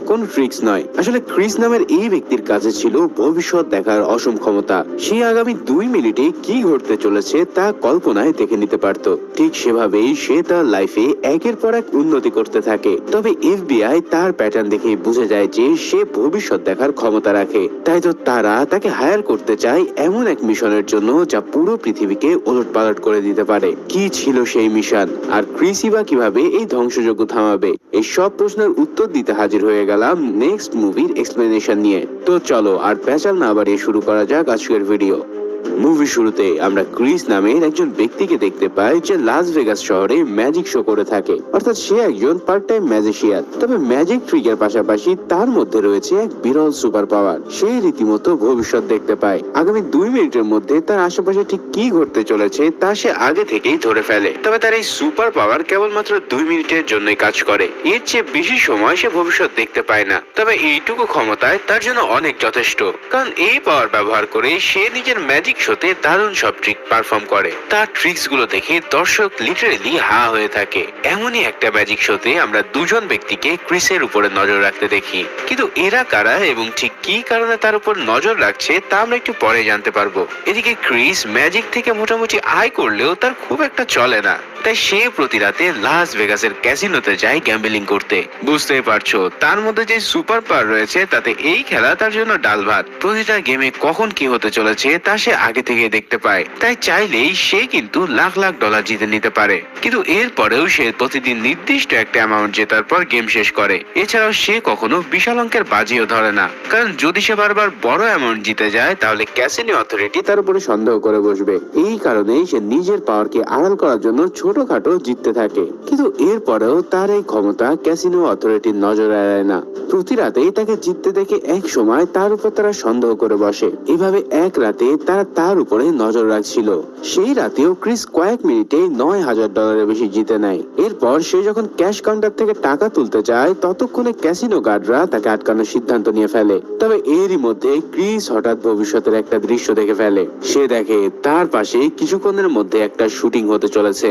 কোন ট্রিক্স নয়। আসলে ক্রিস নামের এই ব্যক্তির কাছে ছিল ভবিষ্যৎ দেখার অসম ক্ষমতা। সে আগামী 2 মিনিটে কি ঘটতে চলেছে তা কল্পনায় দেখে নিতে পারত। ঠিক সেভাবেই সে তার লাইফে একের পর এক উন্নতি করতে থাকে। তবে এফবিআই তার প্যাটার্ন দেখে বুঝে যায় যে সে ভবিষ্যৎ দেখার ক্ষমতা রাখে। তাই তো তারা তাকে হায়ার করতে চায় এমন এক মিশনের জন্য যা পুরো পৃথিবীকে ওলটপালট করে দিতে পারে। কি ছিল সেই মিশন, আর ক্রিসই বা কিভাবে এই ধ্বংসযজ্ঞ থামাবে? এই সব প্রশ্নের উত্তর দিতে হাজির হয়ে গেলাম নেক্সট মুভির এক্সপ্লেনেশন নিয়ে। তো চলো আর পেঁচাল না বাড়িয়ে শুরু করা যাক আজকের ভিডিও। মুভি শুরুতে আমরা ক্রিস নামের একজন ব্যক্তিকে দেখতে পাই যে লাস ভেগাস শহরে ম্যাজিক শো করে থাকে। অর্থাৎ সে একজন পার্ট টাইম ম্যাজিশিয়ান। তবে ম্যাজিক ট্রিকের পাশাপাশি তার মধ্যে রয়েছে এক বিরল সুপার পাওয়ার। সে রীতিমতো ভবিষ্যৎ দেখতে পায়। আগামী 2 মিনিটের মধ্যে তার আশেপাশে ঠিক কি ঘটতে চলেছে তা সে আগে থেকেই ধরে ফেলে। তবে তার এই সুপার পাওয়ার কেবলমাত্র 2 মিনিটের জন্যই কাজ করে। এর চেয়ে বেশি সময় সে ভবিষ্যৎ দেখতে পায় না। তবে এইটুকু ক্ষমতায় তার জন্য অনেক যথেষ্ট, কারণ এই পাওয়ার ব্যবহার করে সে নিজের ম্যাজিক শোতে দারুণ সব ট্রিক পারফর্ম করে। তার ট্রিক্স গুলো দেখে দর্শক লিটারেলি হা হয়ে থাকে। এমনই একটা ম্যাজিক শোতে আমরা দুজন ব্যক্তিকে ক্রিসের উপরে নজর রাখতে দেখি, কিন্তু এরা কারা এবং ঠিক কি কারণে তার উপর নজর রাখছে তা আমরা একটু পরে জানতে পারবো। এদিকে ক্রিস ম্যাজিক থেকে মোটামুটি আয় করলেও তার খুব একটা চলে না। তাই সে প্রতি রাতে লাস ভেগাসের ক্যাসিনোতে যায় গ্যাম্বলিং করতে। বুঝতেই পারছো তার মধ্যে যে সুপার পাওয়ার রয়েছে তাতে এই খেলা তার জন্য ডাল ভাত। প্রতিটা গেমে কখন কি হতে চলেছে তা সে আগে থেকে দেখতে পায়। তাই চাইলেই সে কিন্তু লাখ লাখ ডলার জিতে নিতে পারে। কিন্তু এরপরেও সে প্রতিদিন নির্দিষ্ট একটা অ্যামাউন্ট জেতার পর গেম শেষ করে। এছাড়াও সে কখনো বিশাল অঙ্কের বাজিও ধরে না, কারণ যদি সে বারবার বড় অ্যামাউন্ট জিতে যায় তাহলে ক্যাসিনো অথরিটি তার উপরে সন্দেহ করে বসবে। এই কারণেই সে নিজের পাওয়ারকে আড়াল করার জন্য ছোটখাটো জিততে থাকে। কিন্তু এরপরেও তার এই ক্ষমতা ক্যাসিনো অথরিটির নজর এড়ায় না। প্রতি রাতেই তাকে জিততে দেখে এক সময় তার উপর তারা সন্দেহ করে বসে। এভাবে এক রাতে তারা তার উপরে নজর রাখছিল। সেই রাতেও ক্রিস কয়েক মিনিটে $9,000 বেশি জিতে নেয়। এরপর সে যখন ক্যাশ কাউন্টার থেকে টাকা তুলতে যায় ততক্ষণে ক্যাসিনো গার্ডরা তাকে আটকানোর সিদ্ধান্ত নিয়ে ফেলে। তবে এরই মধ্যে ক্রিস হঠাৎ ভবিষ্যতের একটা দৃশ্য দেখে ফেলে। সে দেখে তার পাশে কিছুক্ষণের মধ্যে একটা শুটিং হতে চলেছে।